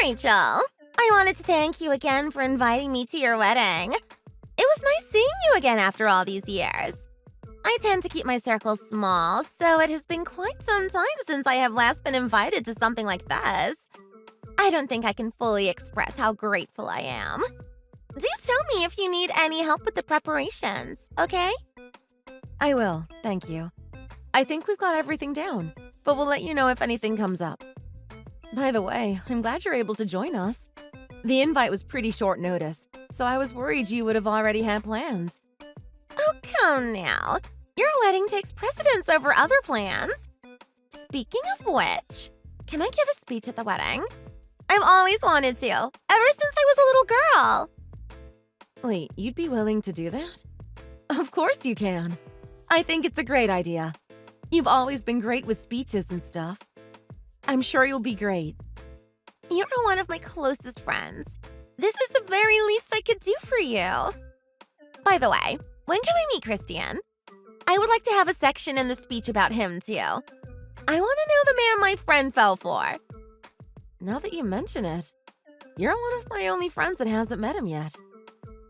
Rachel. I wanted to thank you again for inviting me to your wedding. It was nice seeing you again after all these years. I tend to keep my circles small, so it has been quite some time since I have last been invited to something like this. I don't think I can fully express how grateful I am. Do tell me if you need any help with the preparations, okay? I will, thank you. I think we've got everything down, but we'll let you know if anything comes up. By the way, I'm glad you're able to join us. The invite was pretty short notice, so I was worried you would have already had plans. Oh, come now. Your wedding takes precedence over other plans. Speaking of which, can I give a speech at the wedding? I've always wanted to, ever since I was a little girl. Wait, you'd be willing to do that? Of course you can. I think it's a great idea. You've always been great with speeches and stuff. I'm sure you'll be great. You're one of my closest friends. This is the very least I could do for you. By the way, when can I meet Christian? I would like to have a section in the speech about him, too. I want to know the man my friend fell for. Now that you mention it, you're one of my only friends that hasn't met him yet.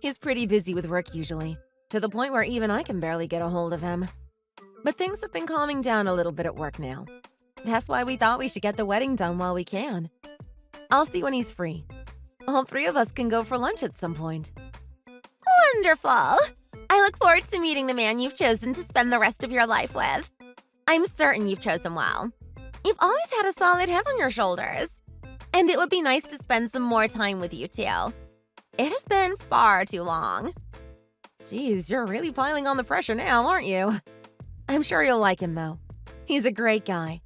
He's pretty busy with work usually, to the point where even I can barely get a hold of him. But things have been calming down a little bit at work now. That's why we thought we should get the wedding done while we can. I'll see when he's free. All three of us can go for lunch at some point. Wonderful! I look forward to meeting the man you've chosen to spend the rest of your life with. I'm certain you've chosen well. You've always had a solid head on your shoulders. And it would be nice to spend some more time with you, too. It has been far too long. Geez, you're really piling on the pressure now, aren't you? I'm sure you'll like him, though. He's a great guy.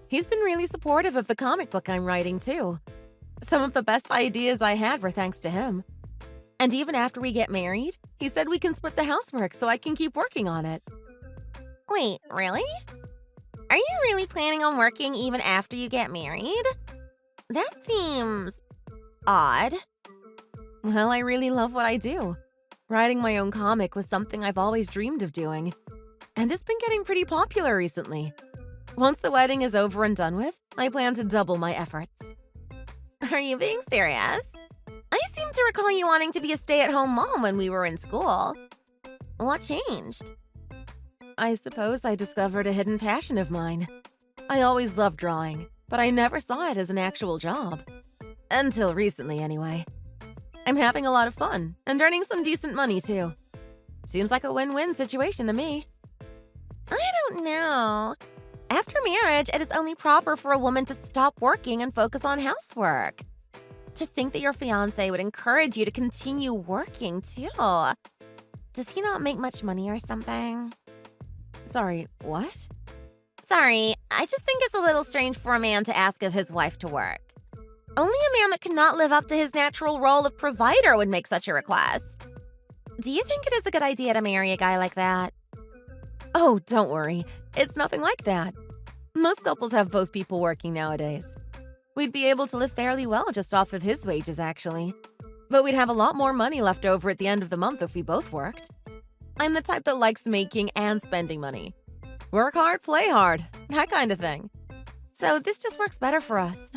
He's been really supportive of the comic book I'm writing, too. Some of the best ideas I had were thanks to him. And even after we get married, he said we can split the housework so I can keep working on it. Wait, really? Are you really planning on working even after you get married? That seems odd. Well, I really love what I do. Writing my own comic was something I've always dreamed of doing. And it's been getting pretty popular recently. Once the wedding is over and done with, I plan to double my efforts. Are you being serious? I seem to recall you wanting to be a stay-at-home mom when we were in school. What changed? I suppose I discovered a hidden passion of mine. I always loved drawing, but I never saw it as an actual job. Until recently, anyway. I'm having a lot of fun and earning some decent money, too. Seems like a win-win situation to me. I don't know. After marriage, it is only proper for a woman to stop working and focus on housework. To think that your fiance would encourage you to continue working, too. Does he not make much money or something? Sorry, what? Sorry, I just think it's a little strange for a man to ask of his wife to work. Only a man that cannot live up to his natural role of provider would make such a request. Do you think it is a good idea to marry a guy like that? Oh, don't worry. It's nothing like that. Most couples have both people working nowadays. We'd be able to live fairly well just off of his wages, actually. But we'd have a lot more money left over at the end of the month if we both worked. I'm the type that likes making and spending money. Work hard, play hard, that kind of thing. So this just works better for us.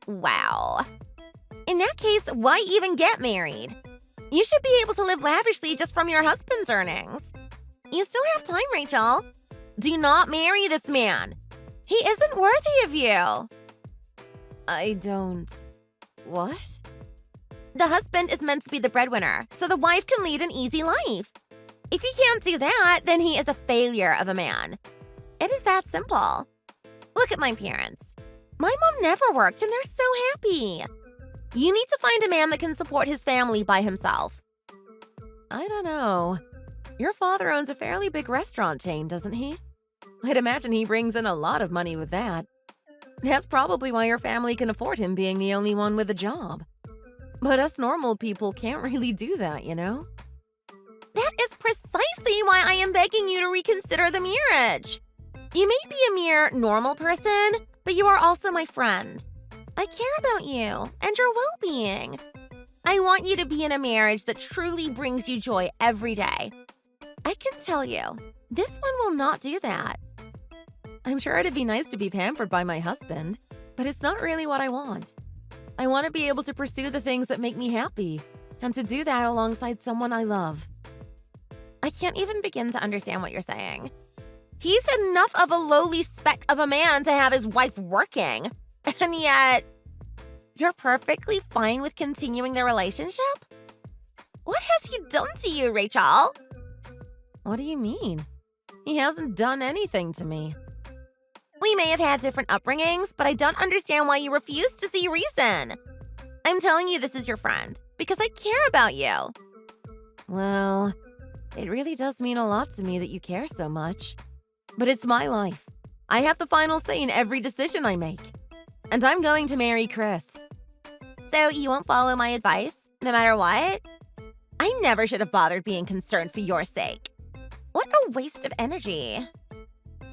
Wow. In that case, why even get married? You should be able to live lavishly just from your husband's earnings. You still have time, Rachel. Do not marry this man. He isn't worthy of you. I don't... What? The husband is meant to be the breadwinner, so the wife can lead an easy life. If he can't do that, then he is a failure of a man. It is that simple. Look at my parents. My mom never worked, and they're so happy. You need to find a man that can support his family by himself. I don't know. Your father owns a fairly big restaurant chain, doesn't he? I'd imagine he brings in a lot of money with that. That's probably why your family can afford him being the only one with a job. But us normal people can't really do that, you know? That is precisely why I am begging you to reconsider the marriage. You may be a mere normal person, but you are also my friend. I care about you and your well-being. I want you to be in a marriage that truly brings you joy every day. I can tell you, this one will not do that. I'm sure it'd be nice to be pampered by my husband, but it's not really what I want. I want to be able to pursue the things that make me happy, and to do that alongside someone I love. I can't even begin to understand what you're saying. He's enough of a lowly speck of a man to have his wife working, and yet you're perfectly fine with continuing the relationship? What has he done to you, Rachel? What do you mean? He hasn't done anything to me. We may have had different upbringings, but I don't understand why you refuse to see reason. I'm telling you this is your friend, because I care about you. Well, it really does mean a lot to me that you care so much. But it's my life. I have the final say in every decision I make. And I'm going to marry Chris. So you won't follow my advice, no matter what? I never should have bothered being concerned for your sake. What a waste of energy.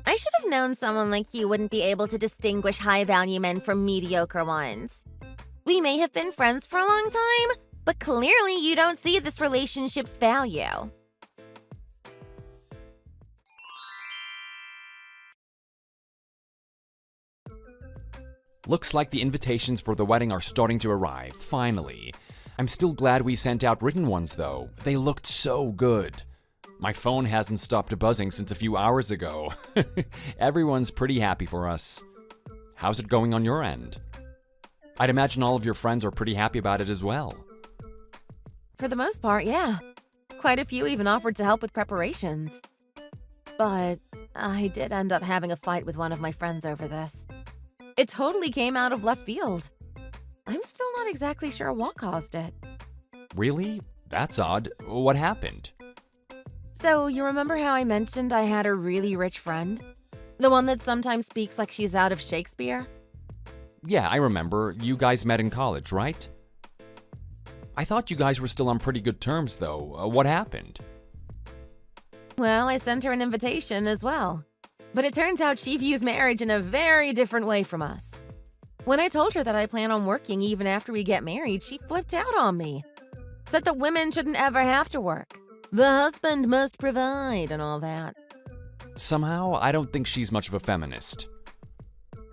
I should have known someone like you wouldn't be able to distinguish high-value men from mediocre ones. We may have been friends for a long time, but clearly you don't see this relationship's value. Looks like the invitations for the wedding are starting to arrive, finally. I'm still glad we sent out written ones, though. They looked so good. My phone hasn't stopped buzzing since a few hours ago. Everyone's pretty happy for us. How's it going on your end? I'd imagine all of your friends are pretty happy about it as well. For the most part, yeah. Quite a few even offered to help with preparations. But I did end up having a fight with one of my friends over this. It totally came out of left field. I'm still not exactly sure what caused it. Really? That's odd. What happened? So, you remember how I mentioned I had a really rich friend? The one that sometimes speaks like she's out of Shakespeare? Yeah, I remember. You guys met in college, right? I thought you guys were still on pretty good terms, though. What happened? Well, I sent her an invitation as well. But it turns out she views marriage in a very different way from us. When I told her that I plan on working even after we get married, she flipped out on me. Said that women shouldn't ever have to work. The husband must provide and all that. Somehow, I don't think she's much of a feminist.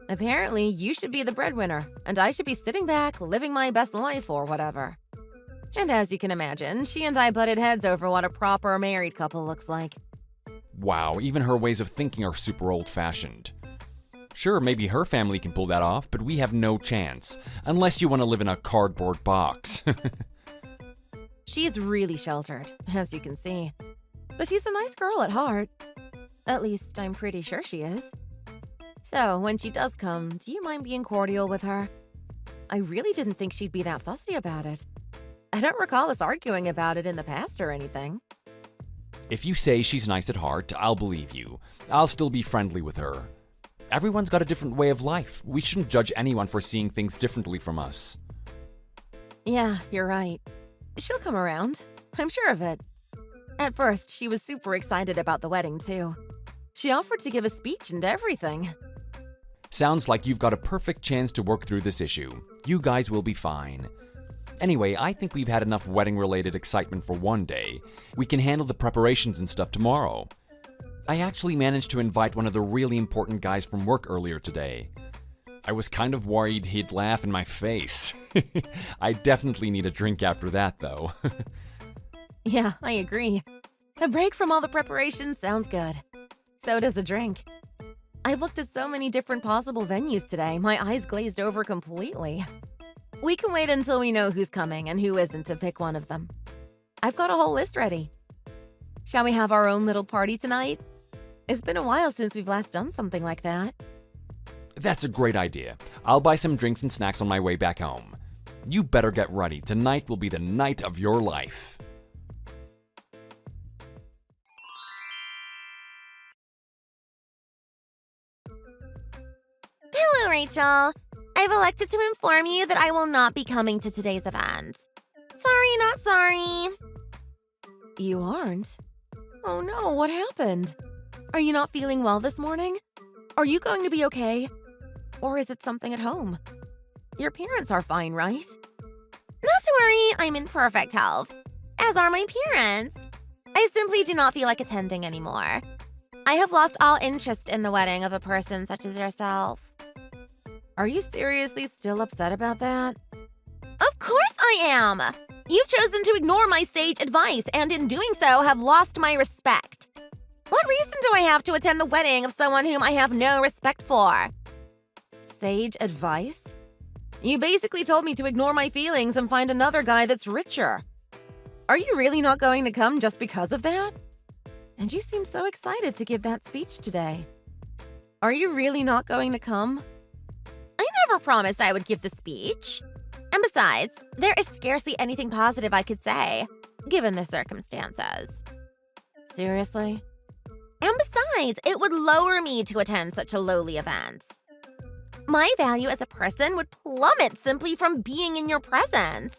Apparently, you should be the breadwinner, and I should be sitting back, living my best life or whatever. And as you can imagine, she and I butted heads over what a proper married couple looks like. Wow, even her ways of thinking are super old-fashioned. Sure, maybe her family can pull that off, but we have no chance. Unless you want to live in a cardboard box. She's really sheltered, as you can see. But she's a nice girl at heart. At least, I'm pretty sure she is. So, when she does come, do you mind being cordial with her? I really didn't think she'd be that fussy about it. I don't recall us arguing about it in the past or anything. If you say she's nice at heart, I'll believe you. I'll still be friendly with her. Everyone's got a different way of life. We shouldn't judge anyone for seeing things differently from us. Yeah, you're right. She'll come around. I'm sure of it. At first, she was super excited about the wedding, too. She offered to give a speech and everything. Sounds like you've got a perfect chance to work through this issue. You guys will be fine. Anyway, I think we've had enough wedding-related excitement for one day. We can handle the preparations and stuff tomorrow. I actually managed to invite one of the really important guys from work earlier today. I was kind of worried he'd laugh in my face. I definitely need a drink after that, though. Yeah, I agree. A break from all the preparations sounds good. So does a drink. I've looked at so many different possible venues today, my eyes glazed over completely. We can wait until we know who's coming and who isn't to pick one of them. I've got a whole list ready. Shall we have our own little party tonight? It's been a while since we've last done something like that. That's a great idea. I'll buy some drinks and snacks on my way back home. You better get ready. Tonight will be the night of your life. Hello, Rachel. I've elected to inform you that I will not be coming to today's event. Sorry, not sorry. You aren't? Oh no, what happened? Are you not feeling well this morning? Are you going to be okay? Or is it something at home? Your parents are fine, right? Not to worry, I'm in perfect health. As are my parents. I simply do not feel like attending anymore. I have lost all interest in the wedding of a person such as yourself. Are you seriously still upset about that? I am! You've chosen to ignore my sage advice, and in doing so have lost my respect. What reason do I have to attend the wedding of someone whom I have no respect for? Sage advice? You basically told me to ignore my feelings and find another guy that's richer. Are you really not going to come just because of that? And you seem so excited to give that speech today. Are you really not going to come? I never promised I would give the speech. And besides, there is scarcely anything positive I could say, given the circumstances. Seriously? And besides, it would lower me to attend such a lowly event. My value as a person would plummet simply from being in your presence.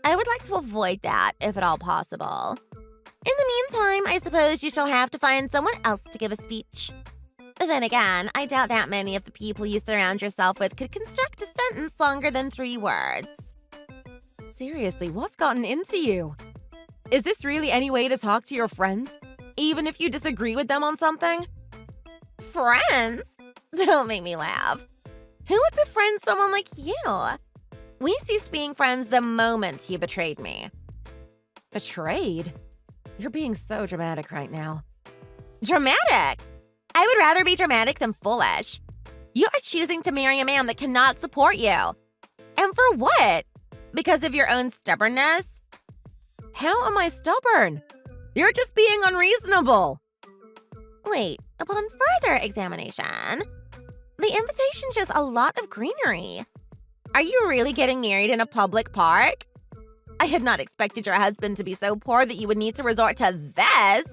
I would like to avoid that, if at all possible. In the meantime, I suppose you shall have to find someone else to give a speech. Then again, I doubt that many of the people you surround yourself with could construct a sentence longer than 3 words. Seriously, what's gotten into you? Is this really any way to talk to your friends, even if you disagree with them on something? Friends? Don't make me laugh. Who would befriend someone like you? We ceased being friends the moment you betrayed me. Betrayed? You're being so dramatic right now. Dramatic? I would rather be dramatic than foolish. You are choosing to marry a man that cannot support you. And for what? Because of your own stubbornness? How am I stubborn? You're just being unreasonable. Wait, upon further examination, the invitation shows a lot of greenery. Are you really getting married in a public park? I had not expected your husband to be so poor that you would need to resort to this.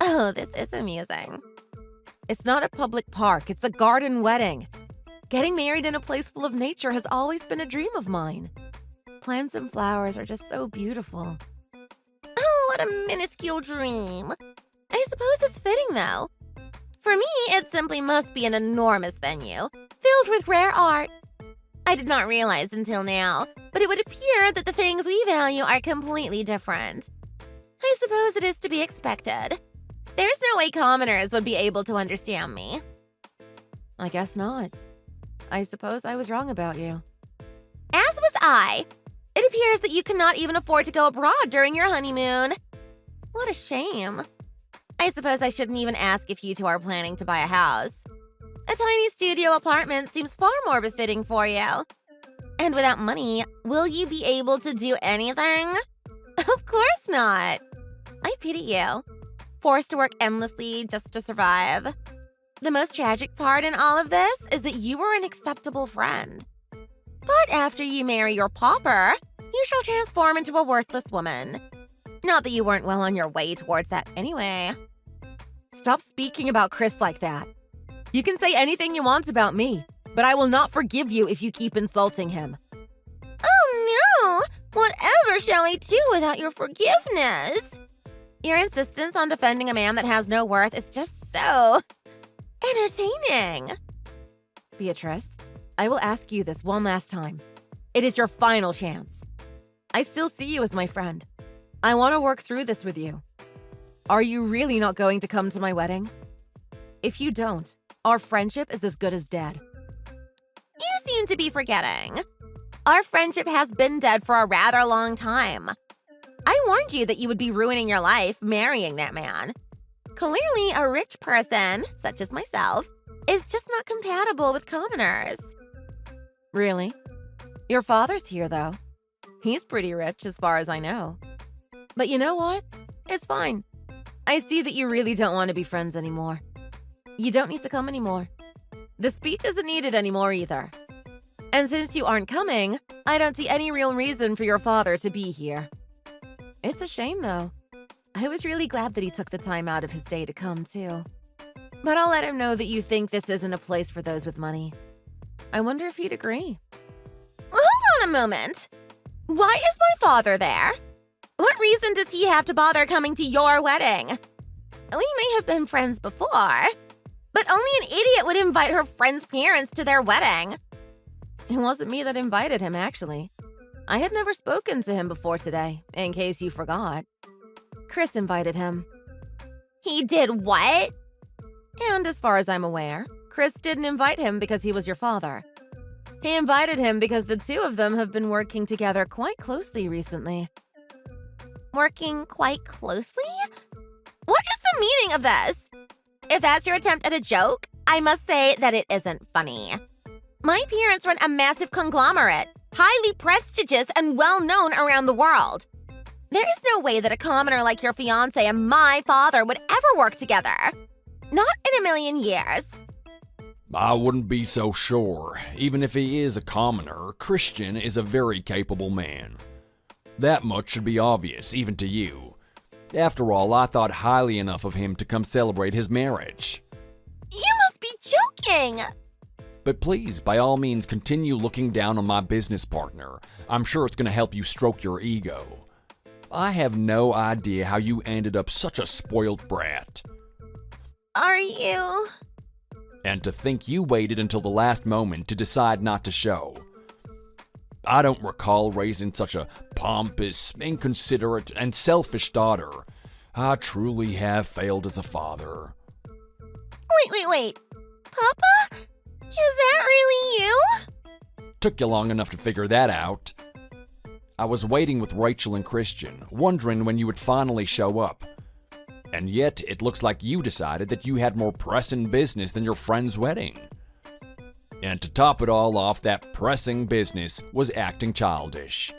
Oh, this is amusing. It's not a public park, it's a garden wedding. Getting married in a place full of nature has always been a dream of mine. Plants and flowers are just so beautiful. Oh, what a minuscule dream. I suppose it's fitting, though. For me, it simply must be an enormous venue, filled with rare art. I did not realize until now, but it would appear that the things we value are completely different. I suppose it is to be expected. There's no way commoners would be able to understand me. I guess not. I suppose I was wrong about you. As was I. It appears that you cannot even afford to go abroad during your honeymoon. What a shame. I suppose I shouldn't even ask if you two are planning to buy a house. A tiny studio apartment seems far more befitting for you. And without money, will you be able to do anything? Of course not. I pity you. Forced to work endlessly just to survive. The most tragic part in all of this is that you were an acceptable friend. But after you marry your pauper, you shall transform into a worthless woman. Not that you weren't well on your way towards that anyway. Stop speaking about Chris like that. You can say anything you want about me, but I will not forgive you if you keep insulting him. Oh no! Whatever shall I do without your forgiveness? Your insistence on defending a man that has no worth is just so entertaining. Beatrice, I will ask you this one last time. It is your final chance. I still see you as my friend. I want to work through this with you. Are you really not going to come to my wedding? If you don't, our friendship is as good as dead. You seem to be forgetting. Our friendship has been dead for a rather long time. I warned you that you would be ruining your life marrying that man. Clearly, a rich person, such as myself, is just not compatible with commoners. Really? Your father's here, though. He's pretty rich as far as I know. But you know what? It's fine. I see that you really don't want to be friends anymore. You don't need to come anymore. The speech isn't needed anymore either. And since you aren't coming, I don't see any real reason for your father to be here. It's a shame, though. I was really glad that he took the time out of his day to come, too. But I'll let him know that you think this isn't a place for those with money. I wonder if he'd agree. Hold on a moment. Why is my father there? What reason does he have to bother coming to your wedding? We may have been friends before, but only an idiot would invite her friend's parents to their wedding. It wasn't me that invited him, actually. I had never spoken to him before today, in case you forgot. Chris invited him. He did what? And as far as I'm aware, Chris didn't invite him because he was your father. He invited him because the two of them have been working together quite closely recently. Working quite closely? What is the meaning of this? If that's your attempt at a joke, I must say that it isn't funny. My parents run a massive conglomerate, highly prestigious and well-known around the world. There is no way that a commoner like your fiance and my father would ever work together. Not in a million years. I wouldn't be so sure. Even if he is a commoner, Christian is a very capable man. That much should be obvious, even to you. After all, I thought highly enough of him to come celebrate his marriage. You must be joking! But please, by all means, continue looking down on my business partner. I'm sure it's going to help you stroke your ego. I have no idea how you ended up such a spoiled brat. Are you? And to think you waited until the last moment to decide not to show. I don't recall raising such a pompous, inconsiderate, and selfish daughter. I truly have failed as a father. Wait. Papa? Is that really you? Took you long enough to figure that out. I was waiting with Rachel and Christian, wondering when you would finally show up. And yet, it looks like you decided that you had more pressing business than your friend's wedding. And to top it all off, that pressing business was acting childish.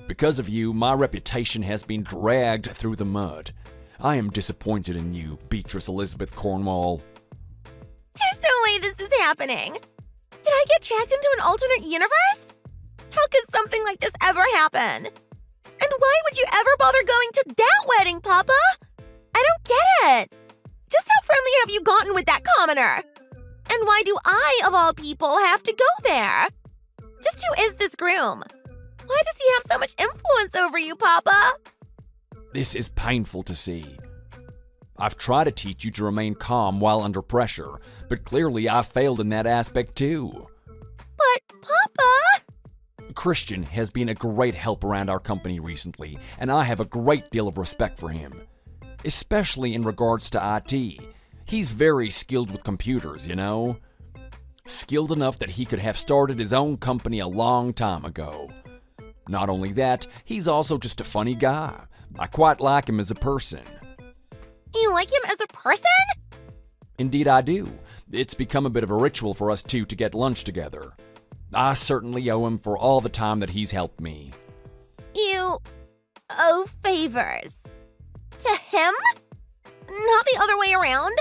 Because of you, my reputation has been dragged through the mud. I am disappointed in you, Beatrice Elizabeth Cornwall. There's no way this is happening. Did I get tracked into an alternate universe? How could something like this ever happen? And why would you ever bother going to that wedding, Papa? I don't get it. Just how friendly have you gotten with that commoner? And why do I, of all people, have to go there? Just who is this groom? Why does he have so much influence over you, Papa? This is painful to see. I've tried to teach you to remain calm while under pressure, but clearly I failed in that aspect too. But, Papa... Christian has been a great help around our company recently, and I have a great deal of respect for him. Especially in regards to IT. He's very skilled with computers, you know? Skilled enough that he could have started his own company a long time ago. Not only that, he's also just a funny guy. I quite like him as a person. You like him as a person? Indeed I do. It's become a bit of a ritual for us two to get lunch together. I certainly owe him for all the time that he's helped me. You owe favors. To him? Not the other way around?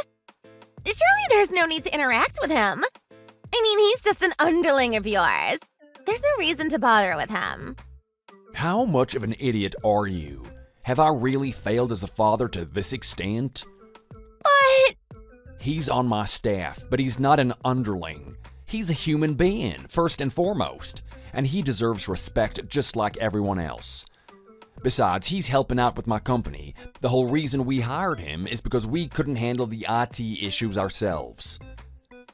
Surely there's no need to interact with him. I mean, he's just an underling of yours. There's no reason to bother with him. How much of an idiot are you? Have I really failed as a father to this extent? But... He's on my staff, but he's not an underling. He's a human being, first and foremost, and he deserves respect just like everyone else. Besides, he's helping out with my company. The whole reason we hired him is because we couldn't handle the IT issues ourselves.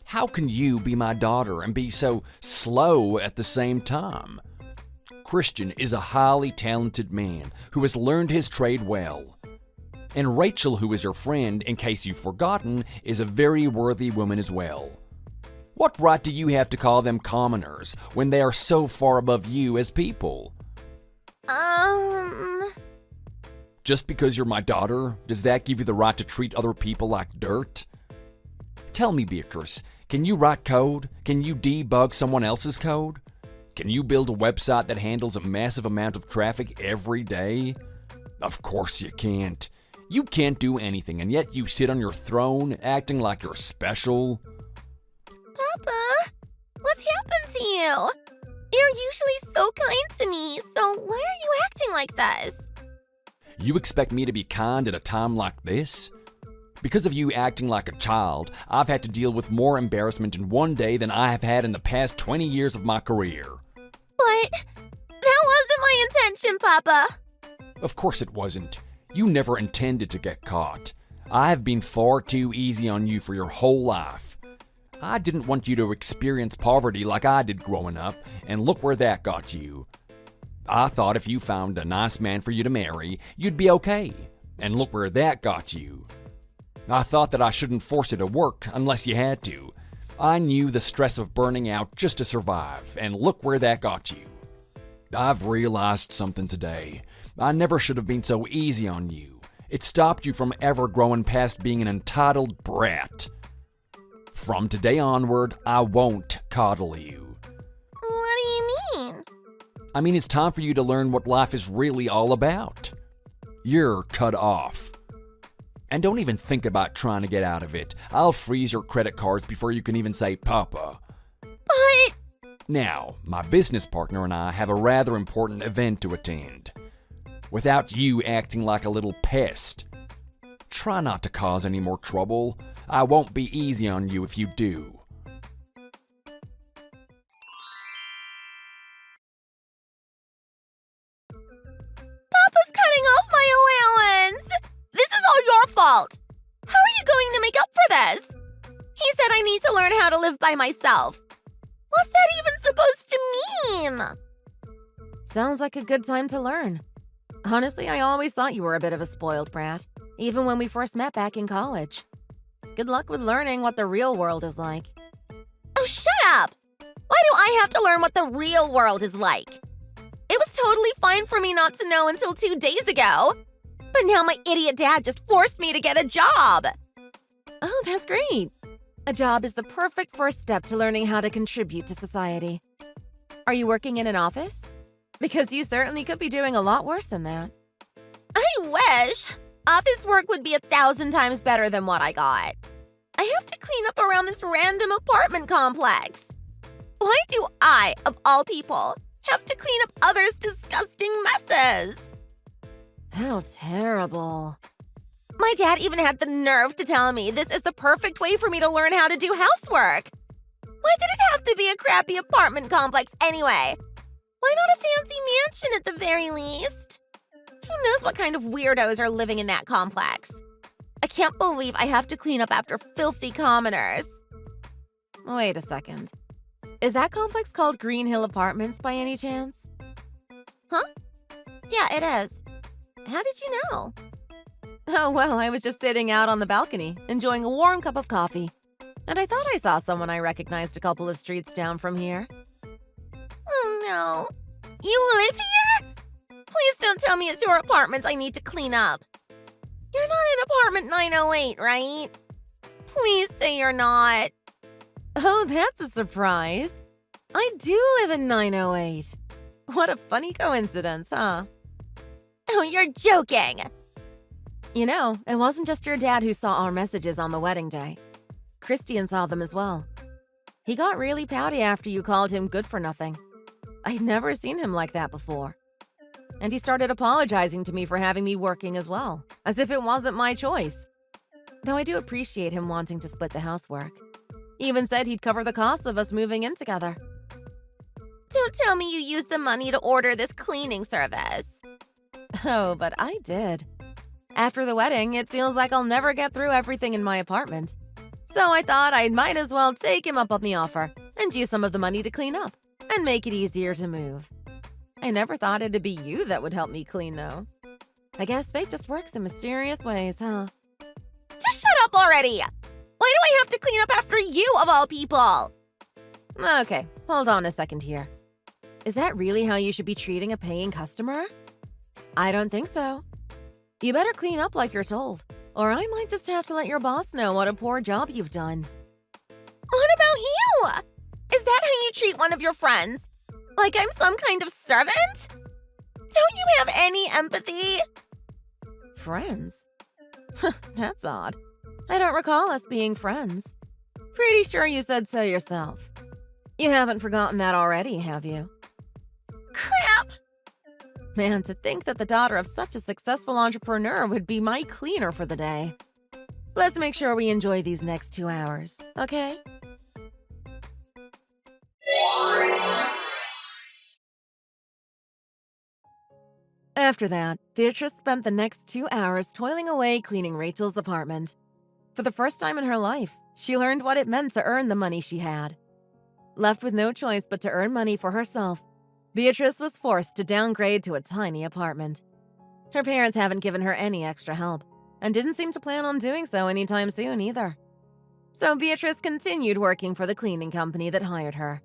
How can you be my daughter and be so slow at the same time? Christian is a highly talented man who has learned his trade well. And Rachel, who is your friend, in case you've forgotten, is a very worthy woman as well. What right do you have to call them commoners when they are so far above you as people? Just because you're my daughter, does that give you the right to treat other people like dirt? Tell me, Beatrice, can you write code? Can you debug someone else's code? Can you build a website that handles a massive amount of traffic every day? Of course you can't. You can't do anything, and yet you sit on your throne acting like you're special. Papa, what's happened to you? You're usually so kind to me, so why are you acting like this? You expect me to be kind at a time like this? Because of you acting like a child, I've had to deal with more embarrassment in one day than I have had in the past 20 years of my career. But that wasn't my intention, Papa. Of course it wasn't. You never intended to get caught. I have been far too easy on you for your whole life. I didn't want you to experience poverty like I did growing up, and look where that got you. I thought if you found a nice man for you to marry, you'd be okay, and look where that got you. I thought that I shouldn't force you to work unless you had to. I knew the stress of burning out just to survive, and look where that got you. I've realized something today. I never should have been so easy on you. It stopped you from ever growing past being an entitled brat. From today onward, I won't coddle you. What do you mean? I mean, it's time for you to learn what life is really all about. You're cut off. And don't even think about trying to get out of it. I'll freeze your credit cards before you can even say Papa. But... Now, my business partner and I have a rather important event to attend. Without you acting like a little pest. Try not to cause any more trouble. I won't be easy on you if you do. Papa's cutting off my allowance! This is all your fault! How are you going to make up for this? He said I need to learn how to live by myself. What's that even supposed to mean? Sounds like a good time to learn. Honestly, I always thought you were a bit of a spoiled brat, even when we first met back in college. Good luck with learning what the real world is like. Oh, shut up! Why do I have to learn what the real world is like? It was totally fine for me not to know until 2 days ago. But now my idiot dad just forced me to get a job. Oh, that's great. A job is the perfect first step to learning how to contribute to society. Are you working in an office? Because you certainly could be doing a lot worse than that. I wish. Office work would be 1,000 times better than what I got. I have to clean up around this random apartment complex. Why do I, of all people, have to clean up others' disgusting messes? How terrible. My dad even had the nerve to tell me this is the perfect way for me to learn how to do housework. Why did it have to be a crappy apartment complex anyway? Why not a fancy mansion at the very least? Who knows what kind of weirdos are living in that complex? I can't believe I have to clean up after filthy commoners. Wait a second. Is that complex called Green Hill Apartments by any chance? Huh? Yeah, it is. How did you know? Oh, well, I was just sitting out on the balcony, enjoying a warm cup of coffee. And I thought I saw someone I recognized a couple of streets down from here. Oh, no. You live here? Please don't tell me it's your apartment I need to clean up. You're not in apartment 908, right? Please say you're not. Oh, that's a surprise. I do live in 908. What a funny coincidence, huh? Oh, you're joking. You know, it wasn't just your dad who saw our messages on the wedding day. Christian saw them as well. He got really pouty after you called him good for nothing. I'd never seen him like that before. And he started apologizing to me for having me working as well, as if it wasn't my choice. Though I do appreciate him wanting to split the housework. He even said he'd cover the costs of us moving in together. Don't tell me you used the money to order this cleaning service. Oh, but I did. After the wedding, it feels like I'll never get through everything in my apartment. So I thought I might as well take him up on the offer and use some of the money to clean up and make it easier to move. I never thought it'd be you that would help me clean, though. I guess fate just works in mysterious ways, huh? Just shut up already! Why do I have to clean up after you, of all people? Okay, hold on a second here. Is that really how you should be treating a paying customer? I don't think so. You better clean up like you're told, or I might just have to let your boss know what a poor job you've done. What about you? Is that how you treat one of your friends? Like I'm some kind of servant? Don't you have any empathy? Friends? That's odd. I don't recall us being friends. Pretty sure you said so yourself. You haven't forgotten that already, have you? Crap! Man, to think that the daughter of such a successful entrepreneur would be my cleaner for the day. Let's make sure we enjoy these next 2 hours, okay? After that, Beatrice spent the next 2 hours toiling away cleaning Rachel's apartment. For the first time in her life, she learned what it meant to earn the money she had. Left with no choice but to earn money for herself, Beatrice was forced to downgrade to a tiny apartment. Her parents haven't given her any extra help, and didn't seem to plan on doing so anytime soon either. So Beatrice continued working for the cleaning company that hired her.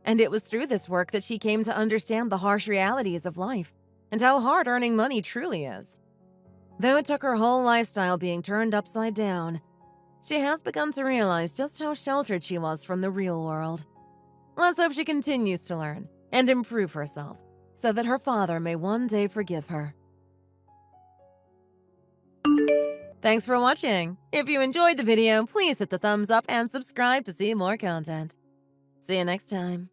And it was through this work that she came to understand the harsh realities of life and how hard earning money truly is. Though it took her whole lifestyle being turned upside down, she has begun to realize just how sheltered she was from the real world. Let's hope she continues to learn and improve herself so that her father may one day forgive her. Thanks for watching. If you enjoyed the video, please hit the thumbs up and subscribe to see more content. See you next time.